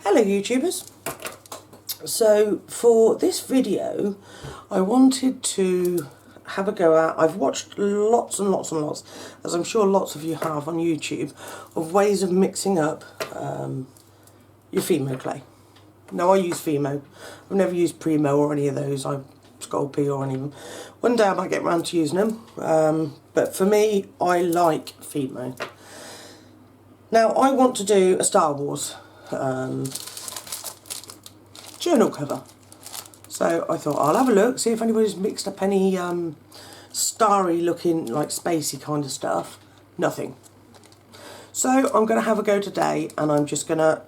Hello YouTubers. So for this video I wanted to have a go at, I've watched lots and lots and lots, as I'm sure lots of you have on YouTube, of ways of mixing up your Fimo clay. Now I use Fimo, I've never used Primo or any of those, Sculpey or any of them. One day I might get round to using them, but for me I like Fimo. Now I want to do a Star Wars journal cover, so I thought I'll have a look, see if anybody's mixed up any starry looking, like spacey kind of stuff. Nothing. So I'm going to have a go today, and I'm just going to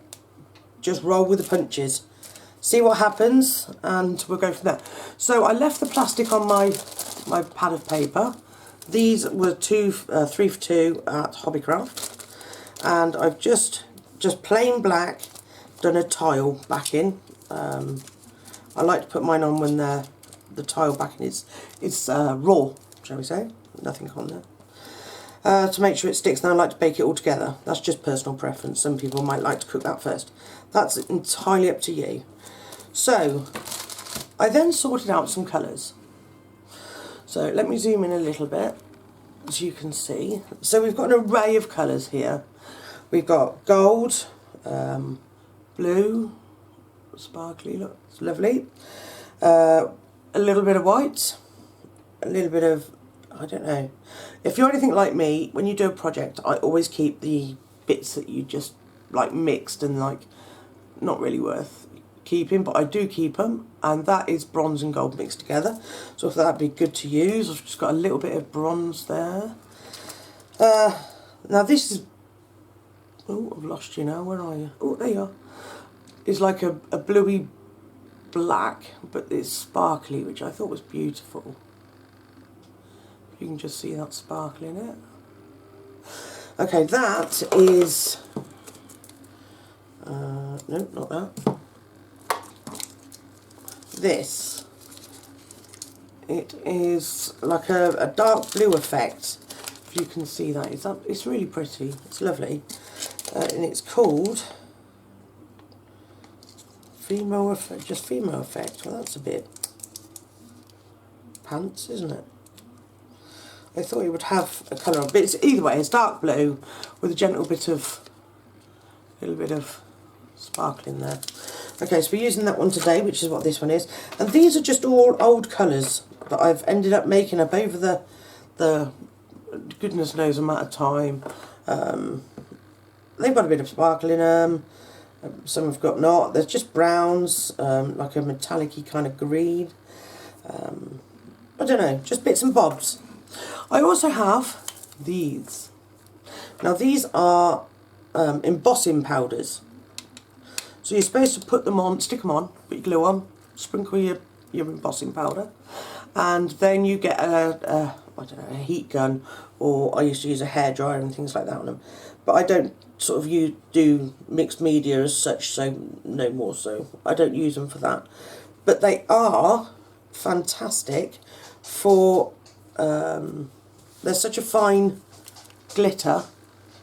roll with the punches, see what happens, and we'll go from there. So I left the plastic on my pad of paper. These were 3 for 2 at Hobbycraft, and I've just plain black done a tile backing. I like to put mine on when the tile backing is raw, shall we say, nothing on there, to make sure it sticks. Now I like to bake it all together. That's just personal preference. Some people might like to cook that first. That's entirely up to you. So I then sorted out some colours. So let me zoom in a little bit, as you can see. So we've got an array of colours here. We've got gold, blue, sparkly, look, it's lovely, a little bit of white, a little bit of, I don't know, if you're anything like me, when you do a project I always keep the bits that you just like mixed and like not really worth keeping, but I do keep them, and that is bronze and gold mixed together, so if that'd be good to use. I've just got a little bit of bronze there. Now this is, oh, I've lost you now, where are you? Oh, there you are. It's like a bluey black, but it's sparkly, which I thought was beautiful. You can just see that sparkle in it. Okay, that is, no, not that. This, it is like a dark blue effect, if you can see that. It's really pretty, it's lovely, and it's called Fimo effect, just Fimo effect. Well, that's a bit pants, isn't it? I thought it would have a colour, but it's, either way, it's dark blue with a gentle bit of, little bit of sparkle in there. Okay, so we're using that one today, which is what this one is, and these are just all old colours that I've ended up making up over the goodness knows amount of time. They've got a bit of sparkle in them. Some have got not. There's just browns, like a metallic-y kind of green. I don't know, just bits and bobs. I also have these. Now these are embossing powders. So you're supposed to put them on, stick them on, put your glue on, sprinkle your embossing powder, and then you get I don't know, a heat gun, or I used to use a hairdryer and things like that on them. But I don't sort of do mixed media as such, so no more so. I don't use them for that. But they are fantastic for, they're such a fine glitter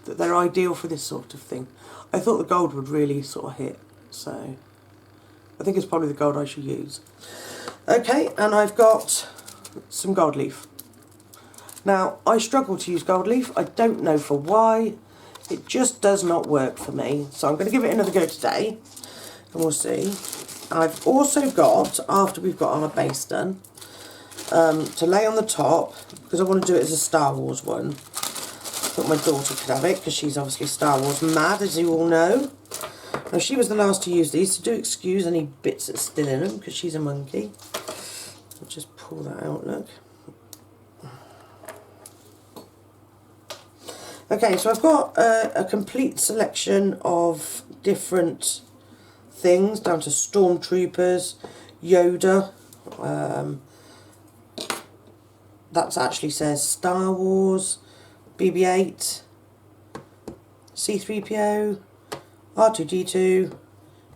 that they're ideal for this sort of thing. I thought the gold would really sort of hit, so I think it's probably the gold I should use. Okay, and I've got some gold leaf. Now, I struggle to use gold leaf. I don't know for why. It just does not work for me. So I'm going to give it another go today, and we'll see. I've also got, after we've got our base done, to lay on the top, because I want to do it as a Star Wars one. I thought my daughter could have it, because she's obviously Star Wars mad, as you all know. Now, she was the last to use these, so do excuse any bits that's still in them, because she's a monkey. I'll just pull that out, look. Okay, so I've got a complete selection of different things, down to Stormtroopers, Yoda. That actually says Star Wars, BB-8, C-3PO, R2-D2,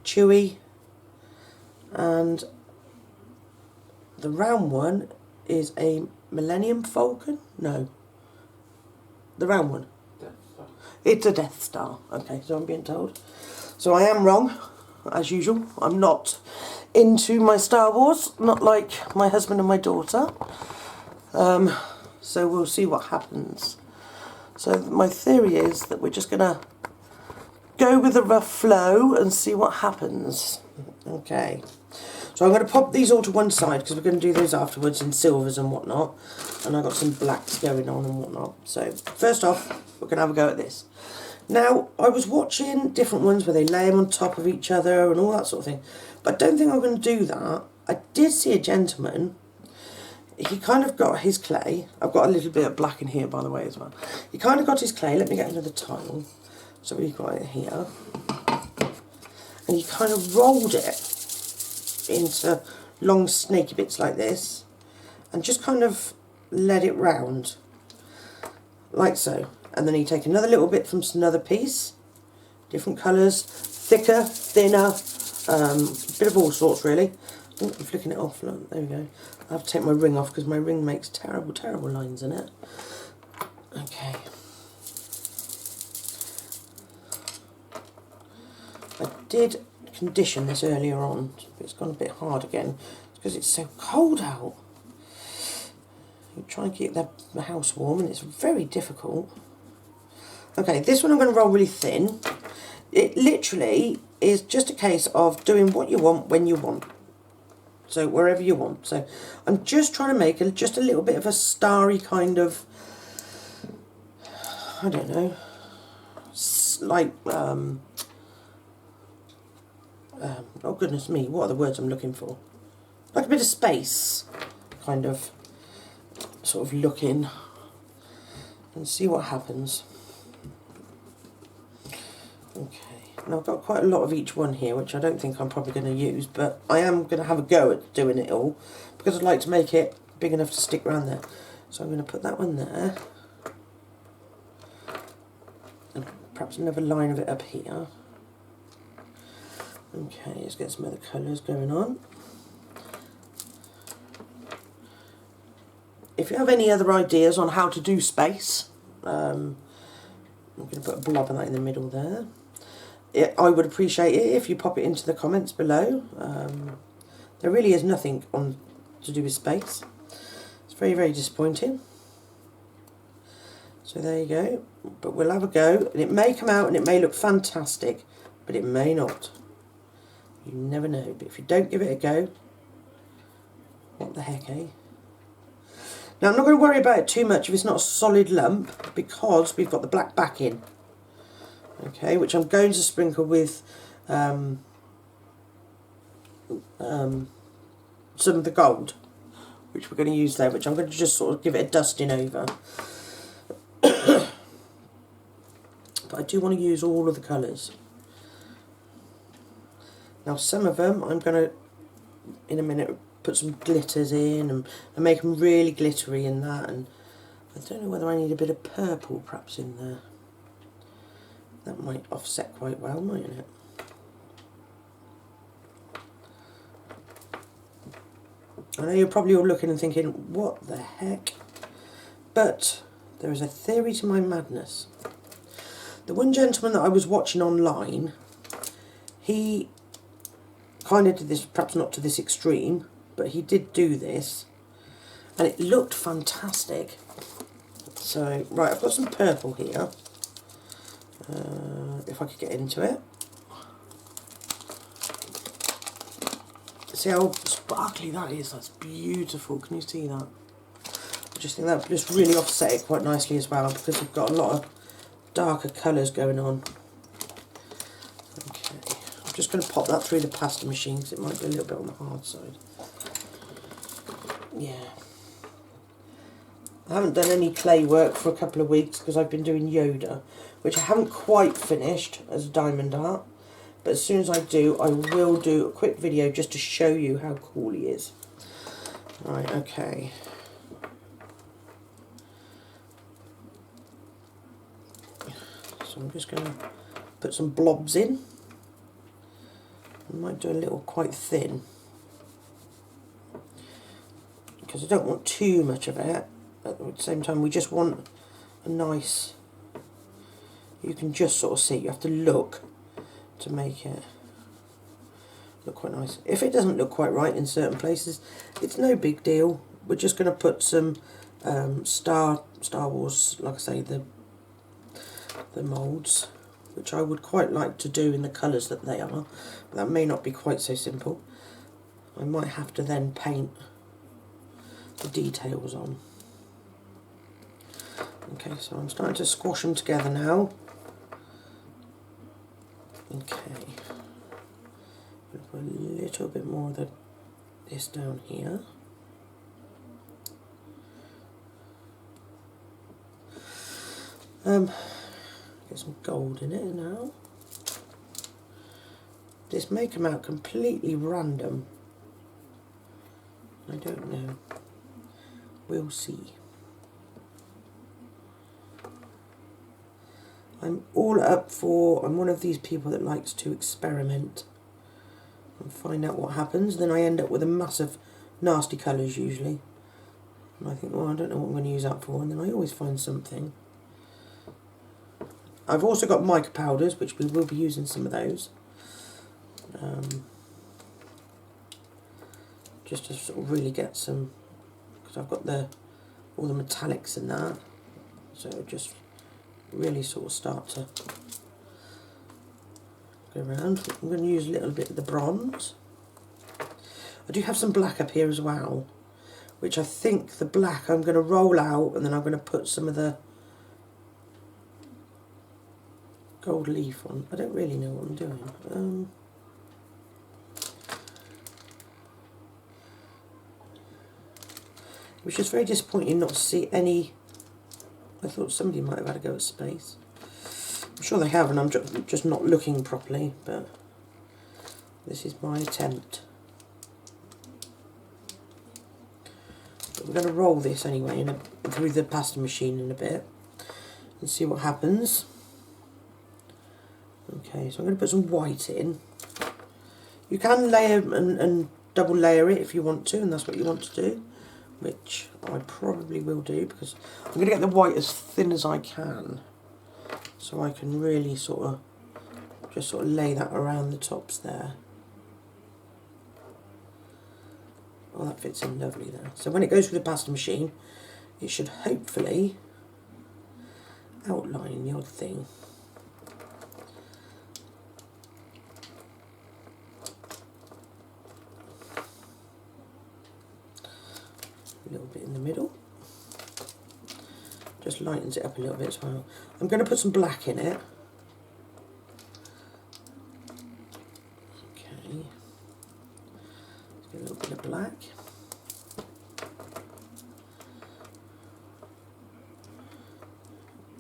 Chewie, and the round one is a Millennium Falcon? No, the round one. It's a Death Star. Okay, so I'm being told. So I am wrong. as usual. I'm not into my Star Wars, not like my husband and my daughter. So we'll see what happens. So my theory is that we're just going to go with the rough flow and see what happens. Okay. So I'm going to pop these all to one side because we're going to do those afterwards in silvers and whatnot. And I've got some blacks going on and whatnot. So first off, we're going to have a go at this. Now, I was watching different ones where they lay them on top of each other and all that sort of thing. But I don't think I'm going to do that. I did see a gentleman. He kind of got his clay. I've got a little bit of black in here, by the way, as well. He kind of got his clay. Let me get another tile. So we've got it here. And he kind of rolled it into long snaky bits like this. And just kind of let it round. Like so. And then you take another little bit from another piece. Different colours. Thicker, thinner. Bit of all sorts, really. Oh, I'm flicking it off. Look, there we go. I have to take my ring off because my ring makes terrible, terrible lines in it. Okay. I did condition this earlier on, but it's gone a bit hard again because it's so cold out. You try and keep the house warm and it's very difficult. Okay, this one I'm going to roll really thin. It literally is just a case of doing what you want when you want. So wherever you want. So I'm just trying to make just a little bit of a starry kind of, I don't know, like, oh goodness me, what are the words I'm looking for? Like a bit of space, kind of, sort of looking, and see what happens. Okay, now I've got quite a lot of each one here, which I don't think I'm probably going to use, but I am going to have a go at doing it all, because I'd like to make it big enough to stick around there. So I'm going to put that one there, and perhaps another line of it up here. Okay, let's get some other colours going on. If you have any other ideas on how to do space, I'm going to put a blob of that in the middle there. I would appreciate it if you pop it into the comments below. There really is nothing on to do with space. It's very, very disappointing. So there you go. But we'll have a go, and it may come out and it may look fantastic, but it may not. You never know. But if you don't give it a go, what the heck, eh? Now I'm not going to worry about it too much if it's not a solid lump, because we've got the black backing. Okay, which I'm going to sprinkle with some of the gold, which we're going to use there, which I'm going to just sort of give it a dusting over. But I do want to use all of the colours. Now some of them I'm going to, in a minute, put some glitters in and make them really glittery in that, and I don't know whether I need a bit of purple perhaps in there. That might offset quite well, mightn't it? I know you're probably all looking and thinking, what the heck? But there is a theory to my madness. The one gentleman that I was watching online, he kind of did this, perhaps not to this extreme, but he did do this, and it looked fantastic. So, right, I've got some purple here. If I could get into it. See how sparkly that is? That's beautiful. Can you see that? I just think that just really offset it quite nicely as well, because we've got a lot of darker colours going on. Okay, I'm just going to pop that through the pasta machine because it might be a little bit on the hard side. Yeah. I haven't done any clay work for a couple of weeks because I've been doing Yoda, which I haven't quite finished as a diamond art, but as soon as I do, I will do a quick video just to show you how cool he is. Right, okay. So I'm just going to put some blobs in. I might do a little quite thin, because I don't want too much of it. At the same time, we just want a nice, you can just sort of see, you have to look to make it. look quite nice. If it doesn't look quite right in certain places, it's no big deal. We're just going to put some Star Wars, like I say, the moulds, which I would quite like to do in the colours that they are, but that may not be quite so simple. I might have to then paint the details on. Okay, so I'm starting to squash them together now. Okay, put a little bit more of this down here. Get some gold in it now. This may come out completely random. I don't know. We'll see. I'm all up for, I'm one of these people that likes to experiment and find out what happens. Then I end up with a massive nasty colours usually. And I think, well, I don't know what I'm going to use that for, and then I always find something. I've also got mica powders, which we will be using some of those. Just to sort of really get some, because I've got all the metallics in that, so just really sort of start to go around. I'm going to use a little bit of the bronze. I do have some black up here as well, which I think the black I'm going to roll out, and then I'm going to put some of the gold leaf on. I don't really know what I'm doing. It was just very disappointing not to see any. I thought somebody might have had a go at space. I'm sure they have, and I'm just not looking properly, but this is my attempt. But we're going to roll this anyway through the pasta machine in a bit and see what happens. Okay, so I'm going to put some white in. You can layer and double layer it if you want to, and that's what you want to do, which I probably will do, because I'm going to get the white as thin as I can, so I can really sort of lay that around the tops there. Oh, that fits in lovely there. So when it goes through the pasta machine, it should hopefully outline the odd thing. A little bit in the middle. Just lightens it up a little bit as well. I'm going to put some black in it. Okay. Let's get a little bit of black.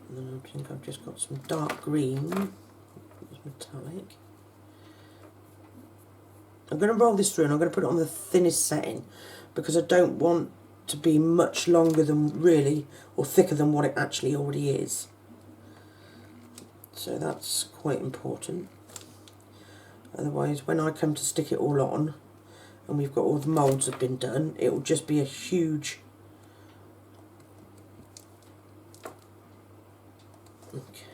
And then I think I've just got some dark green. It's metallic. I'm going to roll this through, and I'm going to put it on the thinnest setting, because I don't want to be much longer than really, or thicker than what it actually already is. So that's quite important. Otherwise, when I come to stick it all on, and we've got all the moulds have been done, it will just be a huge... Okay.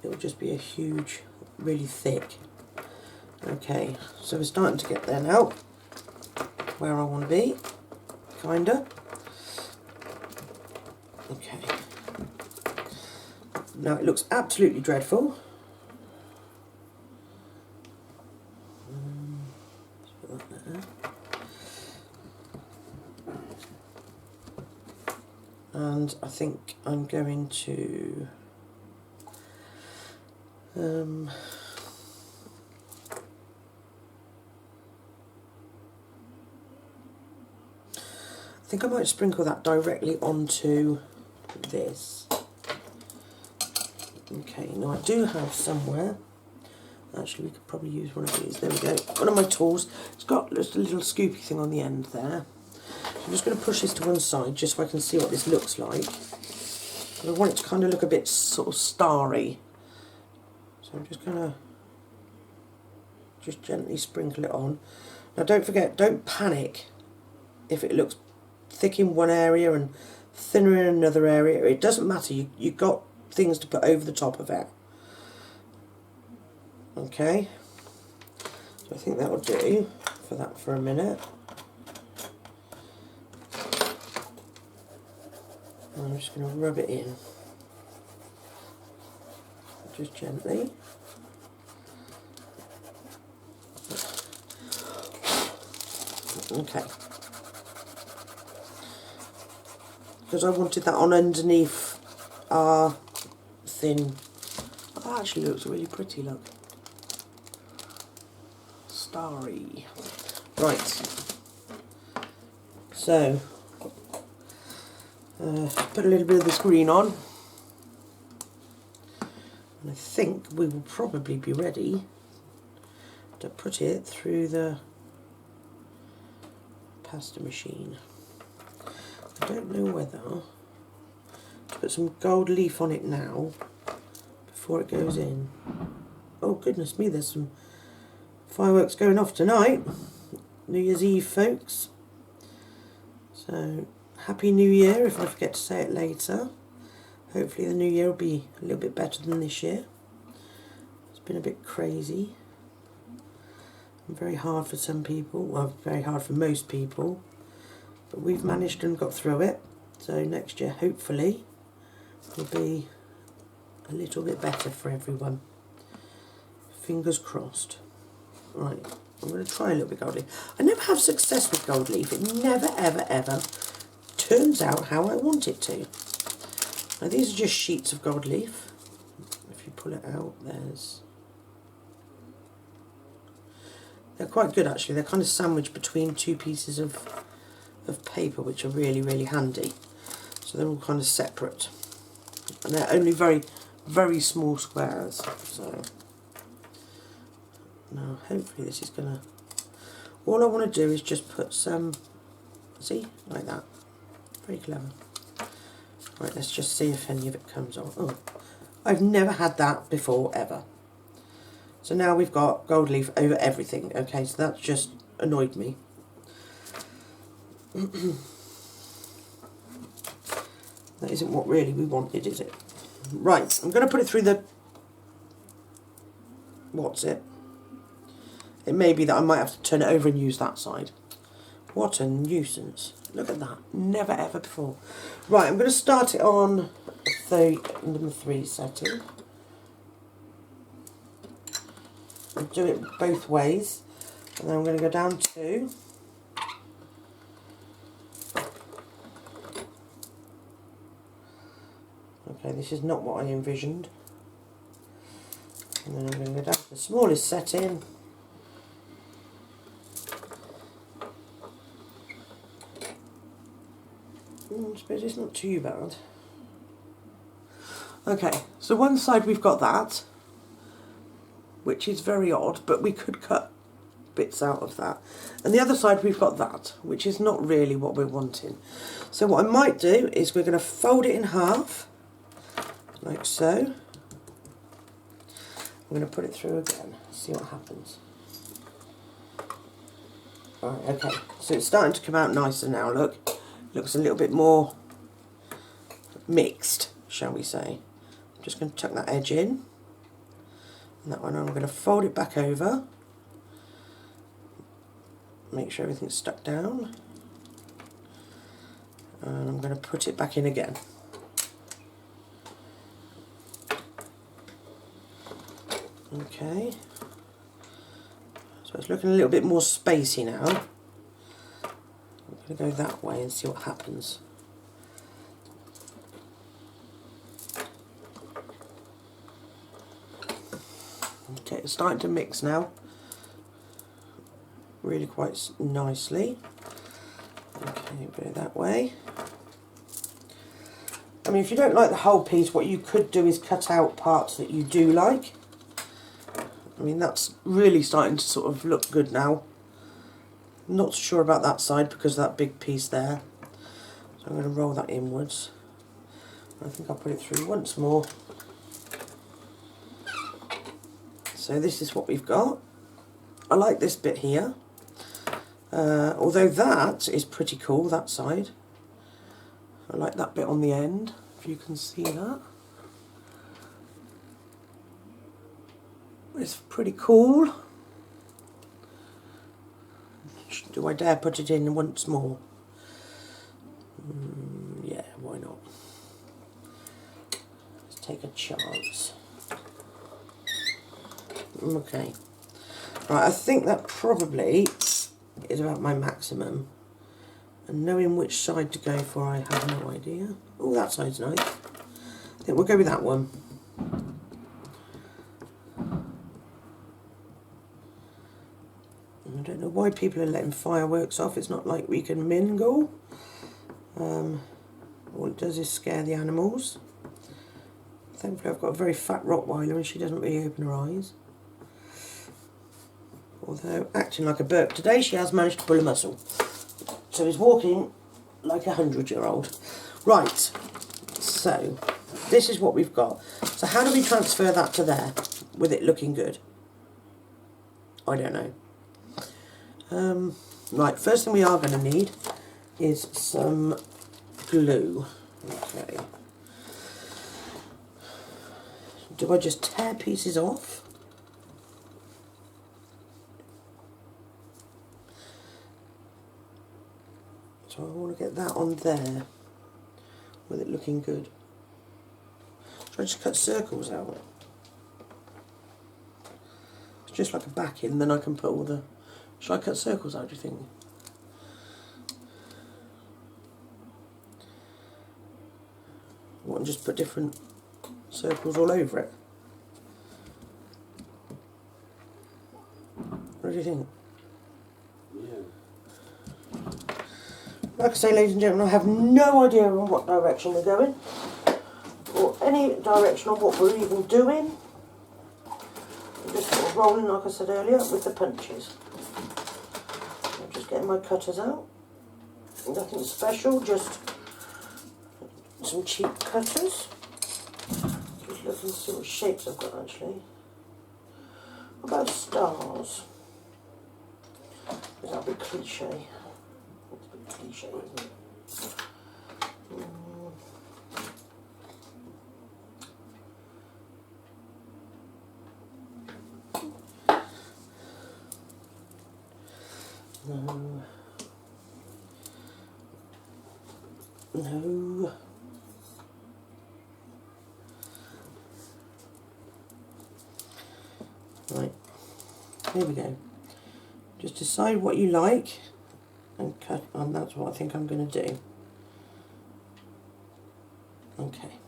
It will just be a huge, really thick. Okay, so we're starting to get there now, where I want to be, kinda. Okay. Now it looks absolutely dreadful. Let's put that there. And I think I'm going to I think I might sprinkle that directly onto this. Okay, now I do have somewhere, actually we could probably use one of these, there we go, one of my tools. It's got just a little scoopy thing on the end there. So I'm just going to push this to one side just so I can see what this looks like. I want it to kind of look a bit sort of starry. So I'm just going to just gently sprinkle it on. Now don't forget, don't panic if it looks thick in one area and thinner in another area. It doesn't matter, you've got things to put over the top of it. Okay, So I think that will do for that for a minute. And I'm just going to rub it in, just gently. Okay. Because I wanted that on underneath our thin. Oh, actually looks really pretty, look. Starry. Right. So, put a little bit of this green on. And I think we will probably be ready to put it through the pasta machine. I don't know whether to put some gold leaf on it now before it goes in. Oh goodness me, there's some fireworks going off tonight. New Year's Eve, folks. So, Happy New Year if I forget to say it later. Hopefully the new year will be a little bit better than this year. It's been a bit crazy. And very hard for some people, well, very hard for most people. But we've managed and got through it. So next year, hopefully, will be a little bit better for everyone. Fingers crossed. Right, I'm going to try a little bit gold leaf. I never have success with gold leaf. It never, ever, ever turns out how I want it to. Now these are just sheets of gold leaf. If you pull it out, they're quite good actually. They're kind of sandwiched between two pieces of paper, which are really, really handy. So they're all kind of separate. And they're only very, very small squares. So now hopefully this is gonna, all I want to do is just put some, see, like that. Very clever. Right, let's just see if any of it comes on. Oh, I've never had that before, ever. So now we've got gold leaf over everything. Okay, so that's just annoyed me. That isn't what really we wanted, is it? Right, I'm going to put it through the... What's it? It may be that I might have to turn it over and use that side. What a nuisance. Look at that. Never ever before. Right, I'm going to start it on the number 3 setting. I'll do it both ways. And then I'm going to go down 2. Okay, this is not what I envisioned. And then I'm going to go down to the smallest setting. I suppose it's not too bad. Okay, so one side we've got that, which is very odd, but we could cut bits out of that. And the other side we've got that, which is not really what we're wanting. So what I might do is we're going to fold it in half, like so. I'm going to put it through again, see what happens. Right, okay, so it's starting to come out nicer now, look. Looks a little bit more mixed, shall we say. I'm just going to tuck that edge in. And that one I'm going to fold it back over. Make sure everything's stuck down. And I'm going to put it back in again. Okay. So it's looking a little bit more spacey now. I'm going to go that way and see what happens. Okay, it's starting to mix now. Really quite nicely. Okay, go that way. I mean, if you don't like the whole piece, what you could do is cut out parts that you do like. I mean, that's really starting to sort of look good now. Not sure about that side because of that big piece there. So I'm going to roll that inwards. I think I'll put it through once more. So this is what we've got. I like this bit here. Although that is pretty cool, that side. I like that bit on the end, if you can see that. It's pretty cool. Do I dare put it in once more? Yeah, why not? Let's take a chance. Okay. Right, I think that probably is about my maximum. And knowing which side to go for, I have no idea. Oh, that side's nice. I think we'll go with that one. I don't know why people are letting fireworks off. It's not like we can mingle. All it does is scare the animals. Thankfully I've got a very fat Rottweiler and she doesn't really open her eyes. Although acting like a Burke today, she has managed to pull a muscle. So he's walking like a 100-year-old. Right, so this is what we've got. So how do we transfer that to there with it looking good? I don't know. Right, first thing we are going to need is some glue. Okay. Do I just tear pieces off? So I want to get that on there with it looking good. Should I just cut circles out? It's just like a backing, then I can put all the... Should I cut circles out, do you think? I want to just put different circles all over it. What do you think? Like I say, ladies and gentlemen, I have no idea on what direction we're going, or any direction on what we're even doing. I'm just sort of rolling, like I said earlier, with the punches. I'm just getting my cutters out. Nothing special, just some cheap cutters. Just looking to see what shapes I've got actually. What about stars? Is that a bit cliche? It's a bit cliche, isn't it? No. No. Right, here we go. Just decide what you like and cut, and that's what I think I'm going to do. Okay.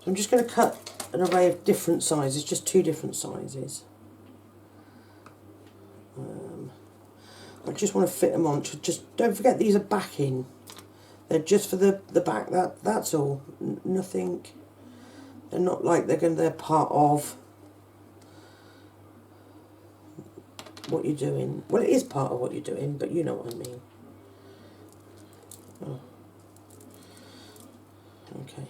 So I'm just going to cut an array of different sizes, just 2 different sizes. I just want to fit them on. Just don't forget these are backing. They're just for the back. That's all. Nothing. They're not like they're part of what you're doing. Well, it is part of what you're doing, but you know what I mean. Oh. Okay.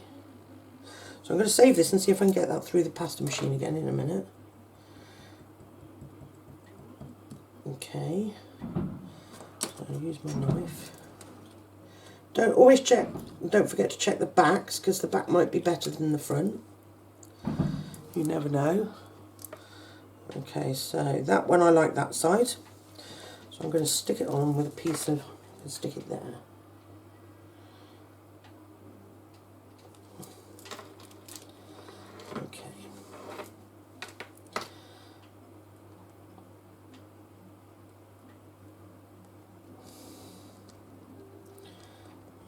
So I'm going to save this and see if I can get that through the pasta machine again in a minute. Okay. So I'll use my knife. Don't forget to check the backs, because the back might be better than the front. You never know. Okay, so that one I like that side. So I'm going to stick it on with a piece of, stick it there. Okay.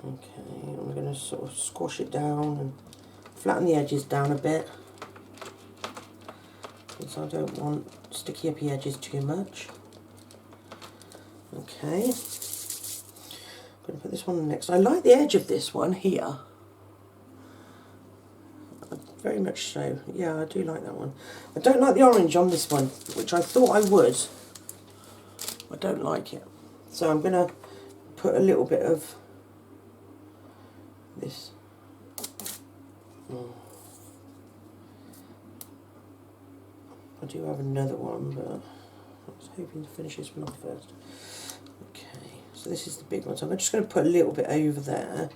Okay, I'm going to sort of squash it down and flatten the edges down a bit, because I don't want sticky uppy edges too much. Okay, I'm going to put this one next. I like the edge of this one here. Very much so. Yeah, I do like that one. I don't like the orange on this one, which I thought I would. I don't like it. So I'm going to put a little bit of this. I do have another one, but I was hoping to finish this one off first. Okay, so this is the big one. So I'm just going to put a little bit over there.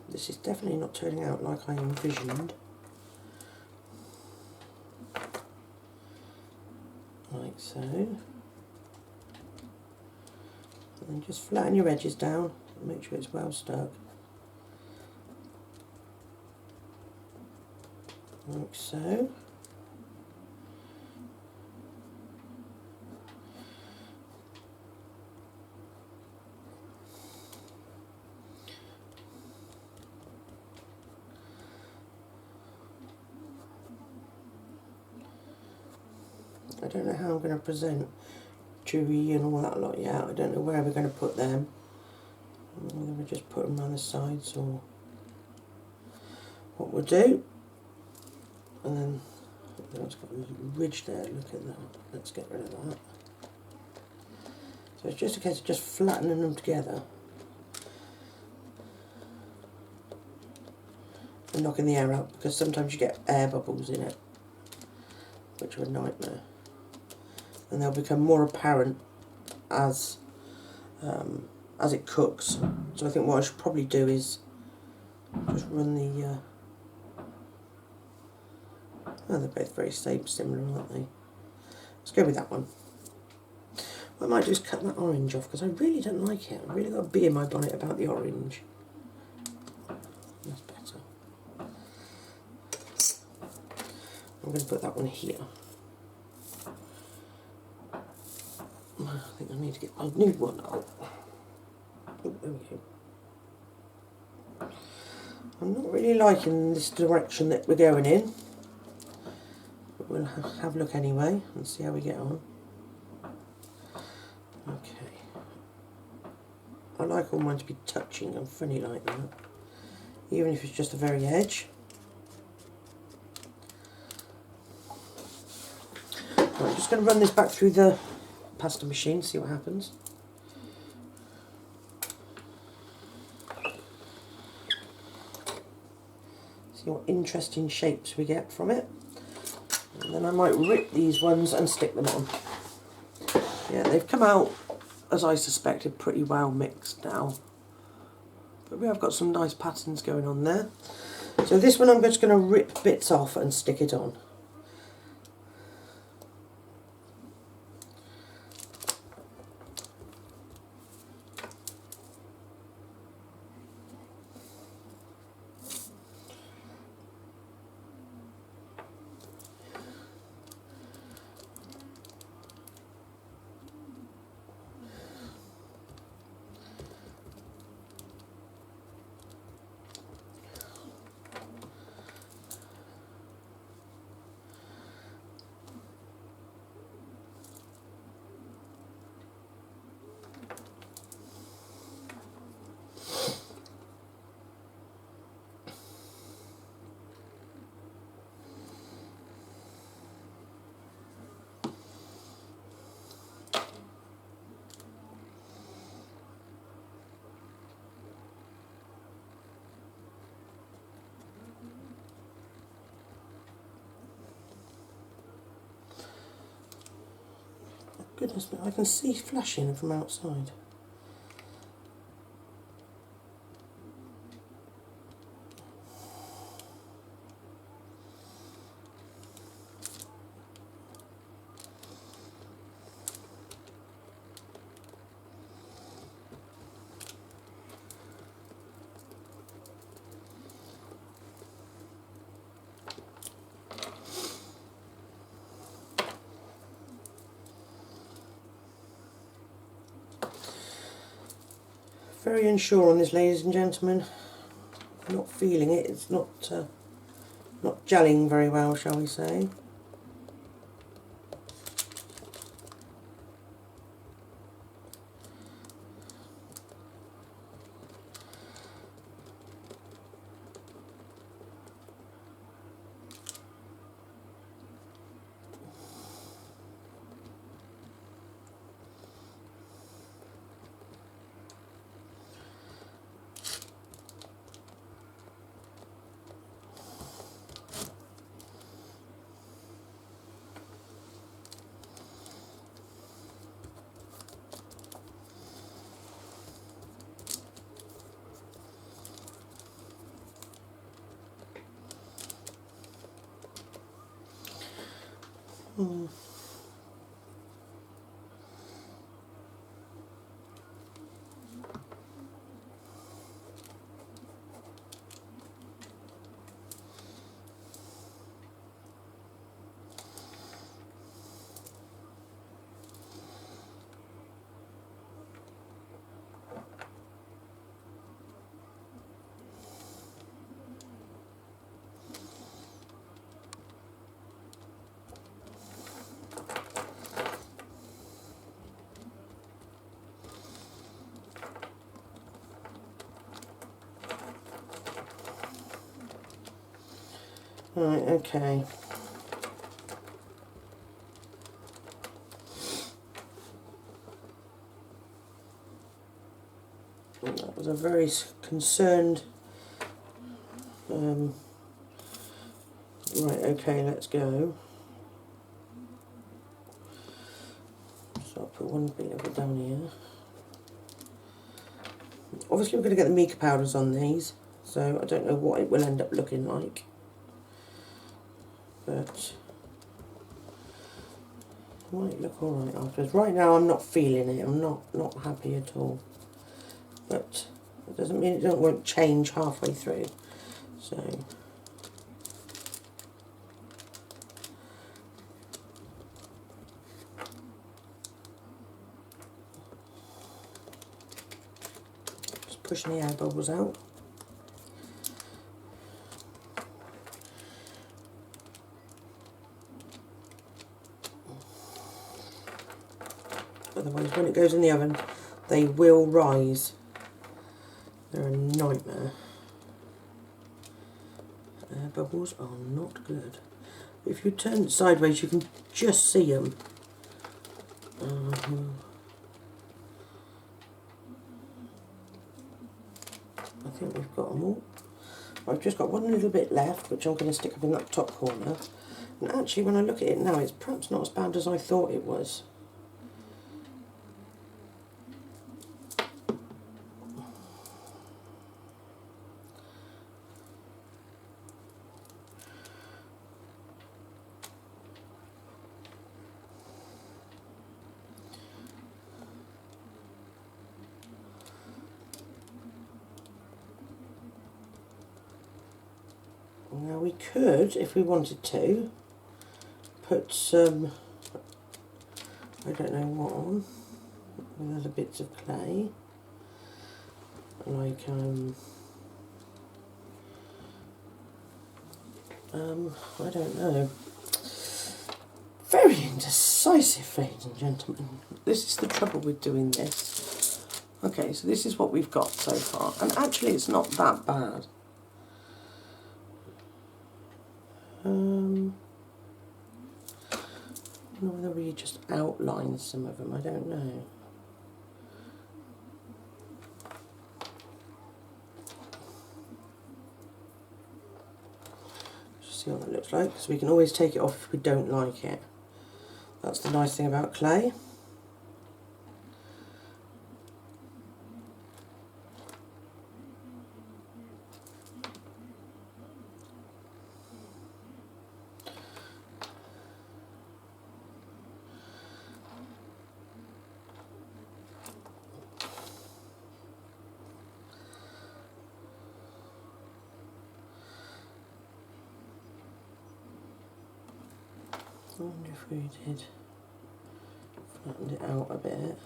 This is definitely not turning out like I envisioned. Like so. And just flatten your edges down and make sure it's well stuck. Like so. I don't know how I'm going to present chewy and all that lot yet. I don't know where we're going to put them. Whether we just put them around the sides or what we'll do. And then it's got a ridge there, look at that. Let's get rid of that. So it's just a case of just flattening them together and knocking the air out, because sometimes you get air bubbles in it, which are a nightmare. And they'll become more apparent as it cooks. So I think what I should probably do is just run the oh, they're both very similar, aren't they? Let's go with that one. What I might do is cut that orange off, because I really don't like it. I've really got a bee in my bonnet about the orange. That's better. I'm going to put that one here. I think I need to get my new one out. Oh, there we go. I'm not really liking this direction that we're going in. But we'll have a look anyway and see how we get on. Okay. I like all mine to be touching. I'm funny like that. Even if it's just the very edge. Right, I'm just going to run this back through the pasta machine, see what happens. See what interesting shapes we get from it. And then I might rip these ones and stick them on. Yeah, they've come out, as I suspected, pretty well mixed now. But we have got some nice patterns going on there. So this one I'm just going to rip bits off and stick it on. Goodness me, I can see flashing from outside. Very unsure on this, ladies and gentlemen. I'm not feeling it. It's not gelling very well, shall we say. Right, okay. That was a very concerned. Right, okay, let's go. So I'll put one bit of it down here. Obviously we're going to get the mica powders on these, so I don't know what it will end up looking like. But it might look alright afterwards. Right now I'm not feeling it, I'm not happy at all. But it doesn't mean it won't change halfway through. So just pushing the air bubbles out. Otherwise when it goes in the oven they will rise. They're a nightmare. Air bubbles are not good. If you turn it sideways you can just see them. I think we've got them all. I've just got one little bit left which I'm going to stick up in that top corner. And actually when I look at it now it's perhaps not as bad as I thought it was. Now we could, if we wanted to, put some, I don't know what on, with other bits of clay, like, I don't know. Very indecisive, ladies and gentlemen. This is the trouble with doing this. Okay, so this is what we've got so far, and actually it's not that bad. Whether we just outline some of them, I don't know. Just see what that looks like, because we can always take it off if we don't like it. That's the nice thing about clay. I wonder if we did flatten it out a bit,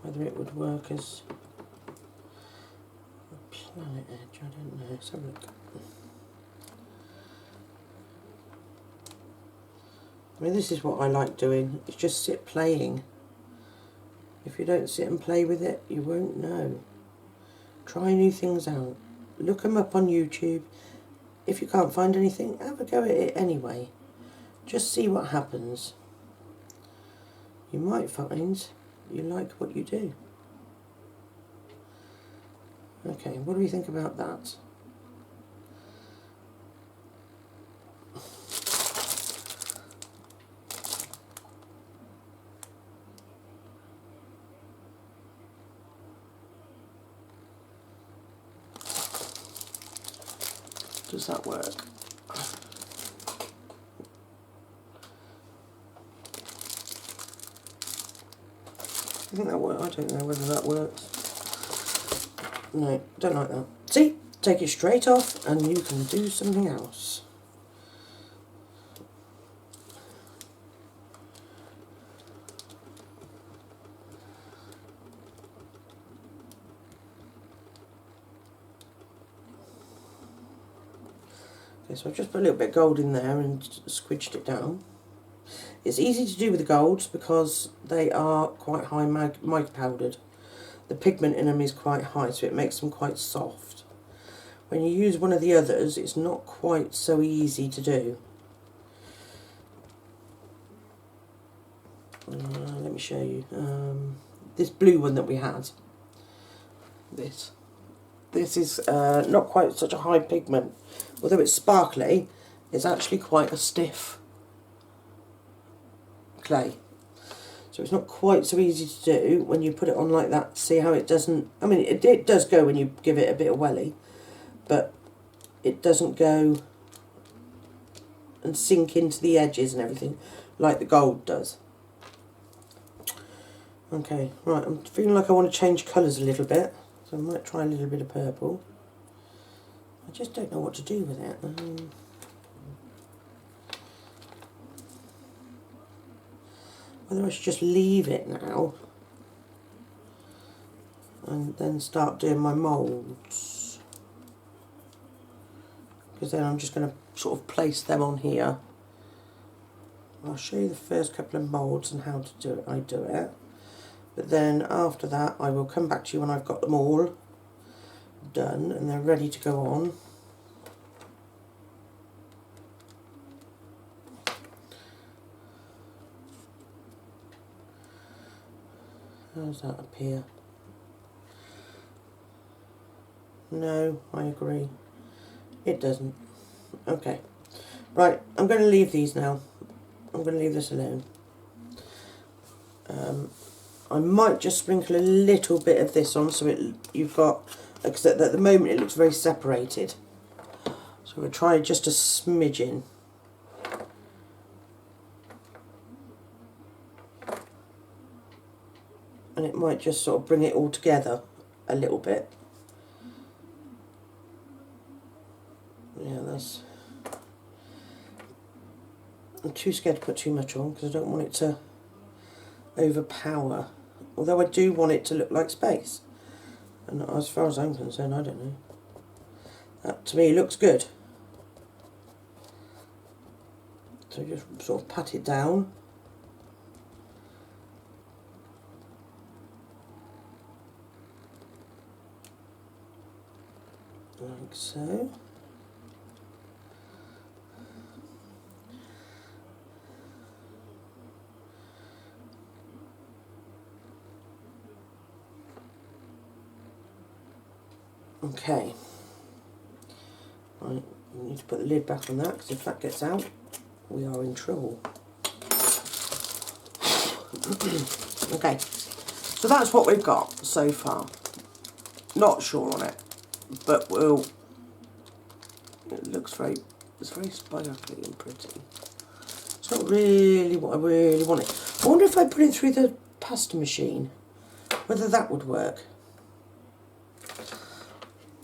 whether it would work as a planet edge, I don't know. Let's have a look. I mean, this is what I like doing, it's just sit playing. If you don't sit and play with it, you won't know. Try new things out. Look them up on YouTube. If you can't find anything, have a go at it anyway. Just see what happens. You might find you like what you do. Okay, what do we think about that? Does that work? I think that works. I don't know whether that works. No, don't like that. See? Take it straight off and you can do something else. Okay, so I've just put a little bit of gold in there and squidged it down. It's easy to do with the golds because they are quite high mica powdered. The pigment in them is quite high, so it makes them quite soft. when you use one of the others, it's not quite so easy to do. Let me show you. This blue one that we had. This is not quite such a high pigment. Although it's sparkly, it's actually quite a stiff clay. So it's not quite so easy to do when you put it on like that. See how it doesn't, I mean it does go when you give it a bit of welly, but it doesn't go and sink into the edges and everything like the gold does. Okay, right, I'm feeling like I want to change colours a little bit, so I might try a little bit of purple. I just don't know what to do with it. Whether I should just leave it now and then start doing my moulds, because then I'm just going to sort of place them on here. I'll show you the first couple of moulds and how to do it. I do it. But then after that I will come back to you when I've got them all done and they're ready to go on. How does that appear? No, I agree. It doesn't. Okay. Right, I'm going to leave these now. I'm going to leave this alone. I might just sprinkle a little bit of this on so you've got, because at the moment it looks very separated. So we'll try just a smidgen. And it might just sort of bring it all together a little bit. Yeah, that's... I'm too scared to put too much on because I don't want it to overpower. Although I do want it to look like space. And as far as I'm concerned, I don't know. That to me looks good. So just sort of pat it down. Like so. Okay, right, we need to put the lid back on that because if that gets out, we are in trouble. Okay, so that's what we've got so far. Not sure on it, but it looks it's very sparkly and pretty. It's not really what I really wanted. I wonder if I put it through the pasta machine, whether that would work.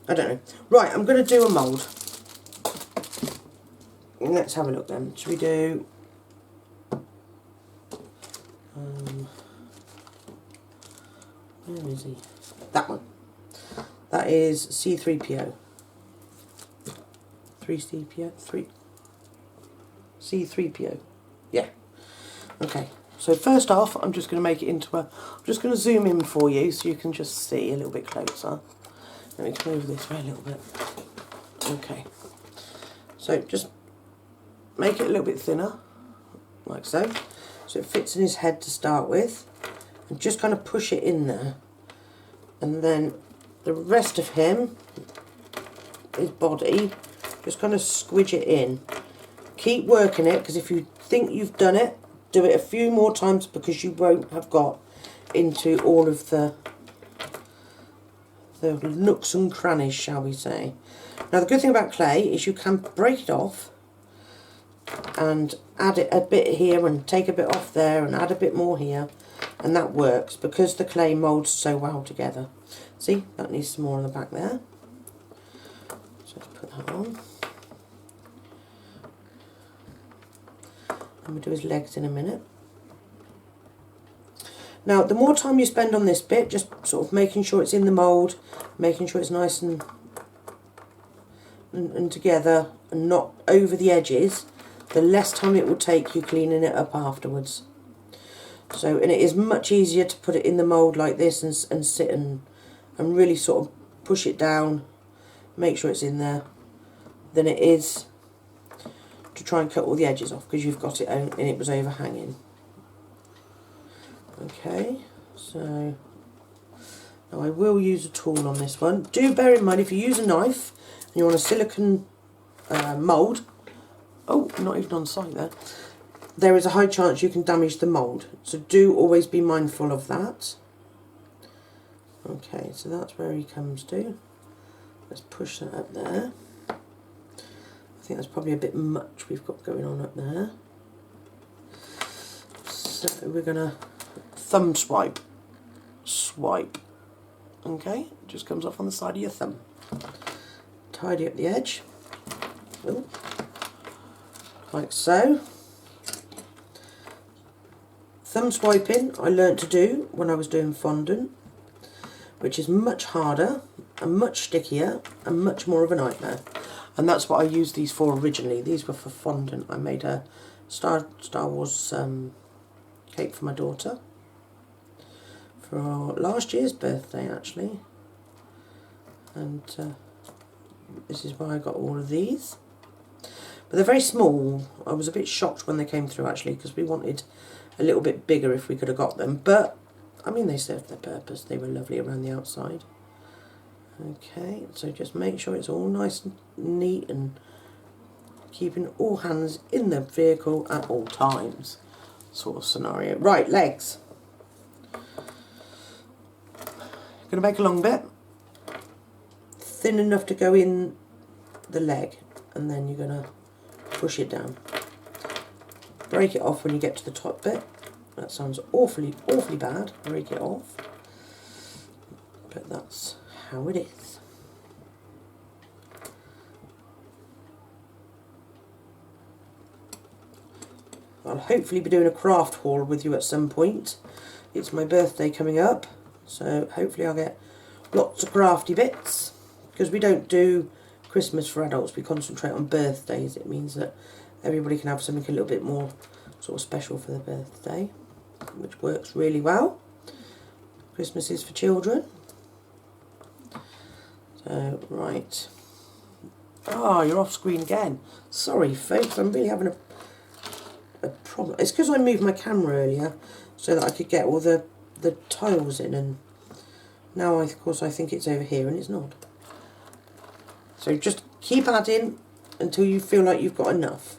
I don't know. Right, I'm going to do a mould. Let's have a look then. Should we do... where is he? That one. That is C3PO. 3CPO? 3... C3PO. Yeah. Okay. So first off, I'm just going to make it into a... I'm just going to zoom in for you so you can just see a little bit closer. Let me come over this way a little bit. Okay. So just make it a little bit thinner, like so. So it fits in his head to start with. And just kind of push it in there. And then the rest of him, his body, just kind of squidge it in. Keep working it, because if you think you've done it, do it a few more times because you won't have got into all of the nooks and crannies, shall we say. Now the good thing about clay is you can break it off and add it a bit here and take a bit off there and add a bit more here, and that works because the clay moulds so well together. See, that needs some more on the back there. So let's put that on. And we'll do his legs in a minute. Now, the more time you spend on this bit, just sort of making sure it's in the mould, making sure it's nice and together and not over the edges, the less time it will take you cleaning it up afterwards. So, and it is much easier to put it in the mould like this and sit and really sort of push it down make sure it's in there, than it is to try and cut all the edges off because you've got it and it was overhanging. Okay, so now I will use a tool on this one. Do bear in mind, if you use a knife and you want a silicone mould, oh, not even on site there is a high chance you can damage the mould. So do always be mindful of that. Okay, so that's where he comes to. Let's push that up there. I think that's probably a bit much we've got going on up there. So we're going to thumb swipe. Swipe. Okay, it just comes off on the side of your thumb. Tidy up the edge. Ooh. Like so. Thumb swiping I learnt to do when I was doing fondant, which is much harder and much stickier and much more of a nightmare. And that's what I used these for originally. These were for fondant. I made a Star Wars cake for my daughter for last year's birthday actually. And this is why I got all of these. But they're very small. I was a bit shocked when they came through actually, because we wanted a little bit bigger if we could have got them. But I mean, they served their purpose. They were lovely around the outside. Okay, so just make sure it's all nice and neat and keeping all hands in the vehicle at all times sort of scenario. Right, legs. Going to make a long bit, thin enough to go in the leg, and then you're going to push it down. Break it off when you get to the top bit. That sounds awfully bad. Break it off. But that's how it is. I'll hopefully be doing a craft haul with you at some point. It's my birthday coming up, so hopefully I'll get lots of crafty bits, because we don't do Christmas for adults, we concentrate on birthdays. It means that everybody can have something a little bit more sort of special for their birthday, which works really well. Christmas is for children. So, right. Oh, you're off screen again. Sorry, folks, I'm really having a problem. It's because I moved my camera earlier so that I could get all the tiles in, and now, of course, I think it's over here and it's not. So just keep adding until you feel like you've got enough.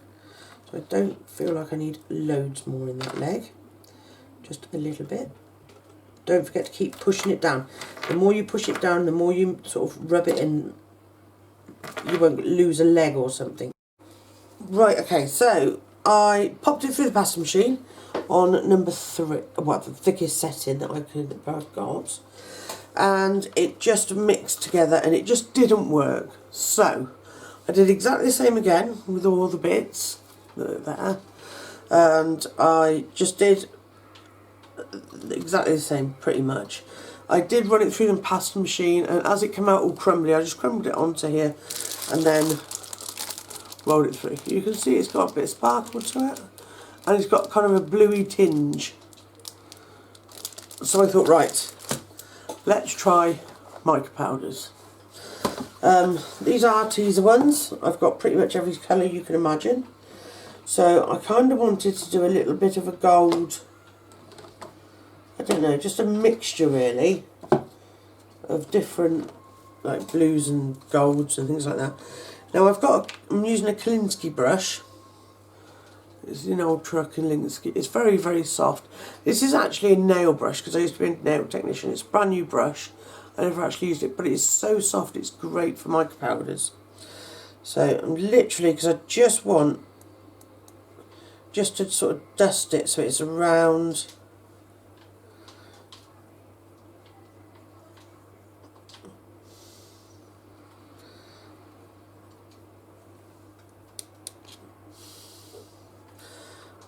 So I don't feel like I need loads more in that leg. Just a little bit. Don't forget to keep pushing it down. The more you push it down, the more you sort of rub it in. You won't lose a leg or something. Right, okay, so I popped it through the pasta machine on number 3, well, the thickest setting that I've got. And it just mixed together and it just didn't work. So I did exactly the same again with all the bits that are there. And I just did exactly the same, pretty much. I did run it through the pasta machine, and as it came out all crumbly, I just crumbled it onto here and then rolled it through. You can see it's got a bit of sparkle to it, and it's got kind of a bluey tinge. So I thought, right, let's try mica powders. These are teaser ones. I've got pretty much every colour you can imagine. So I kind of wanted to do a little bit of a gold, I don't know, just a mixture really of different like blues and golds and things like that. Now I'm using a Kolinsky brush. It's an Ultra Kolinsky. It's very, very soft. This is actually a nail brush because I used to be a nail technician. It's a brand new brush. I never actually used it, but it's so soft. It's great for mica powders. So I'm literally, because I just want to sort of dust it so it's around.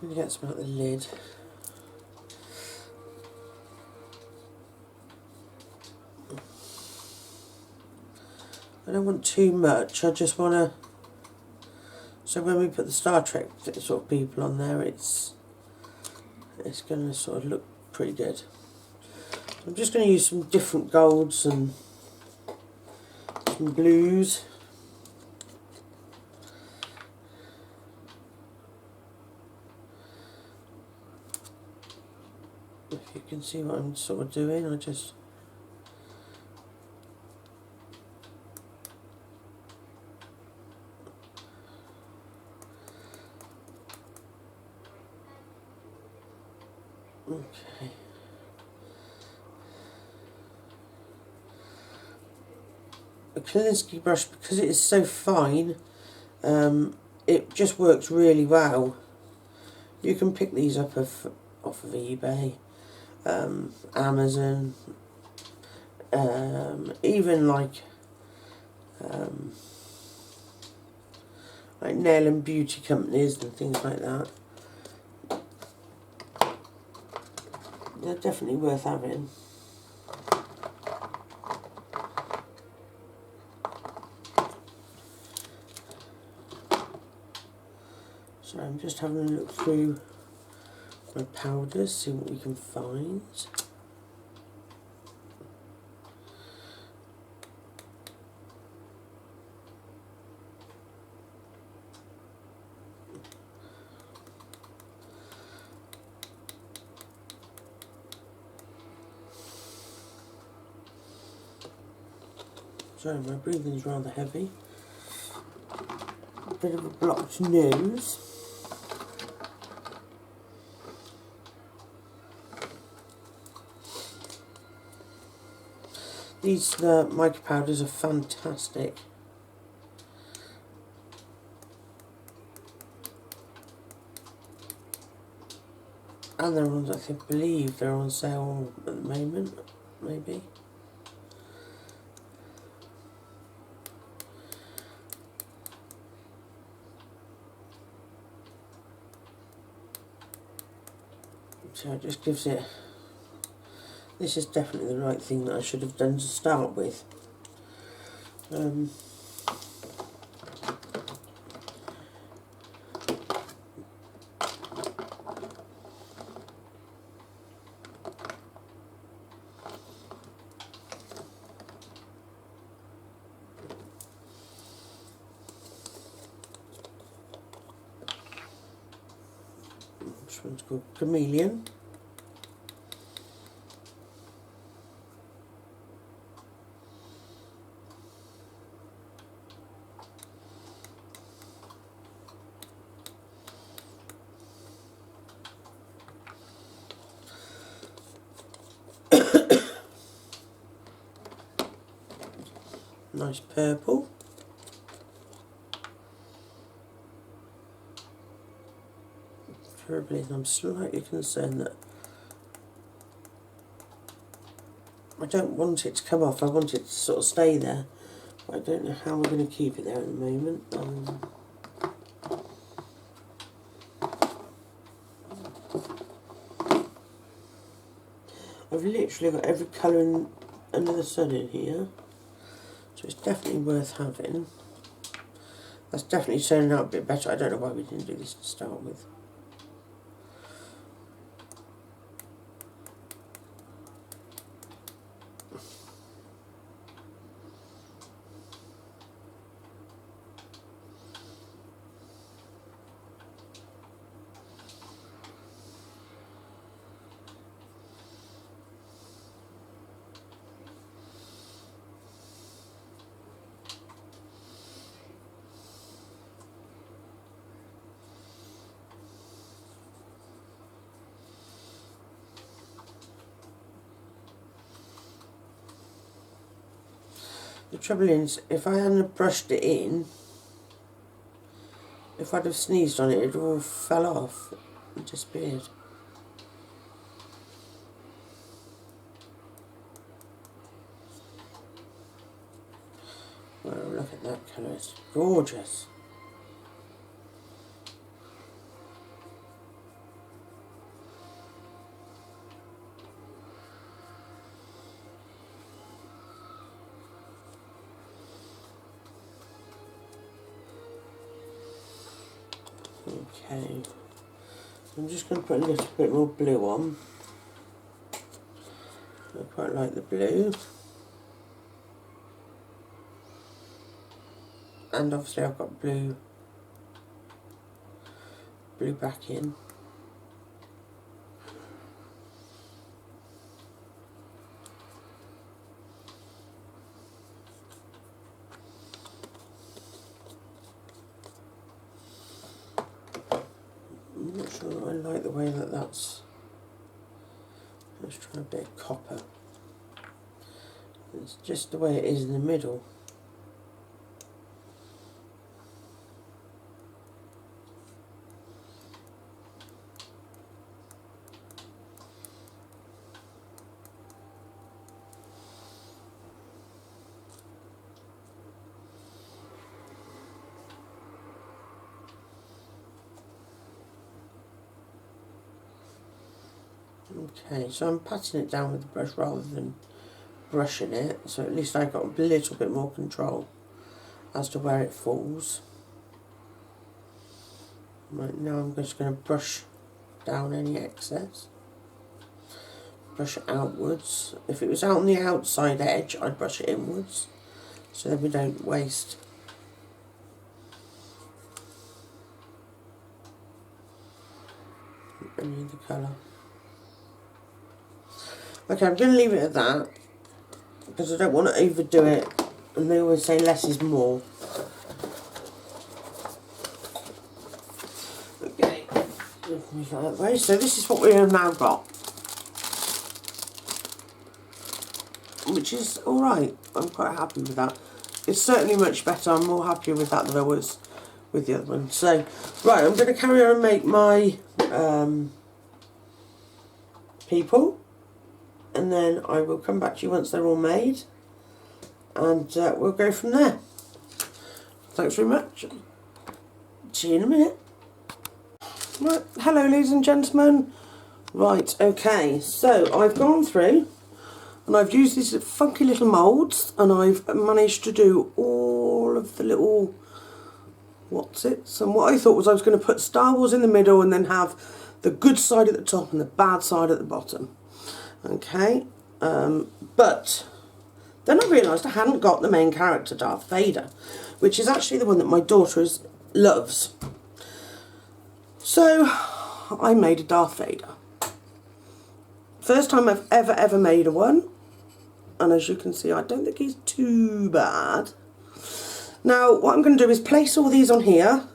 I'm going to get some out the lid. I don't want too much, I just want to, so when we put the Star Trek sort of people on there, it's going to sort of look pretty good. I'm just going to use some different golds and some blues. If you can see what I'm sort of doing, I just okay. A Kolinsky brush, because it is so fine, it just works really well. You can pick these up off of eBay, Amazon, even like nail and beauty companies and things like that. They're definitely worth having. So I'm just having a look through my powders, see what we can find. Sorry, my breathing's rather heavy. A bit of a blocked nose. These mica powders are fantastic. And they're on, I believe they're on sale at the moment, maybe. So it just gives it, this is definitely the right thing that I should have done to start with. This one's called Chameleon. Nice purple. Terribly, I'm slightly concerned that I don't want it to come off. I want it to sort of stay there. But I don't know how we're going to keep it there at the moment. I've literally got every colour under the sun in here. So it's definitely worth having. That's definitely turning out a bit better. I don't know why we didn't do this to start with. The trouble is, if I hadn't brushed it in, if I'd have sneezed on it, it all fell off and disappeared. Well, look at that colour, it's gorgeous. Okay, I'm just going to put a little bit more blue on. I quite like the blue. and obviously I've got blue backing. I'm not sure that I like the way that that's. Let's try a bit of copper. It's just the way it is in the middle. Okay, so I'm patting it down with the brush rather than brushing it, so at least I've got a little bit more control as to where it falls. Right, now I'm just going to brush down any excess. Brush it outwards. If it was out on the outside edge, I'd brush it inwards, so that we don't waste. Any of the colour. Okay, I'm going to leave it at that because I don't want to overdo it, and they always say less is more. Okay, that way. So this is what we have now got, which is alright. I'm quite happy with that. It's certainly much better. I'm more happier with that than I was with the other one. So, right, I'm going to carry on and make my people. And then I will come back to you once they're all made, and we'll go from there. Thanks very much. See you in a minute. Right, hello ladies and gentlemen. Right, okay, so I've gone through and I've used these funky little moulds, and I've managed to do all of the little what's-its, and what I thought was I was going to put Star Wars in the middle and then have the good side at the top and the bad side at the bottom. Okay, but then I realised I hadn't got the main character, Darth Vader, which is actually the one that my daughter loves. So I made a Darth Vader. First time I've ever made a one, and as you can see, I don't think he's too bad. Now what I'm going to do is place all these on here,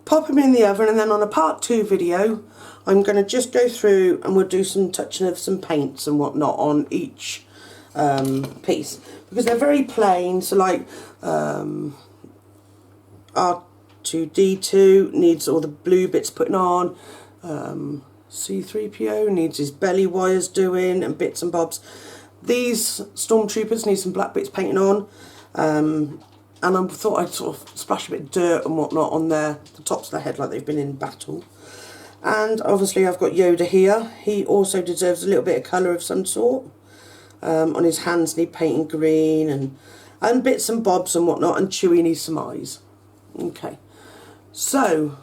pop them in the oven, and then on a part 2 video I'm going to just go through and we'll do some touching of some paints and whatnot on each piece, because they're very plain. So like R2-D2 needs all the blue bits putting on, C-3PO needs his belly wires doing and bits and bobs. These stormtroopers need some black bits painting on, and I thought I'd sort of splash a bit of dirt and whatnot on the tops of their head like they've been in battle. And obviously I've got Yoda here. He also deserves a little bit of colour of some sort. On his hands need painting green and bits and bobs and whatnot, and Chewie needs some eyes. Okay, so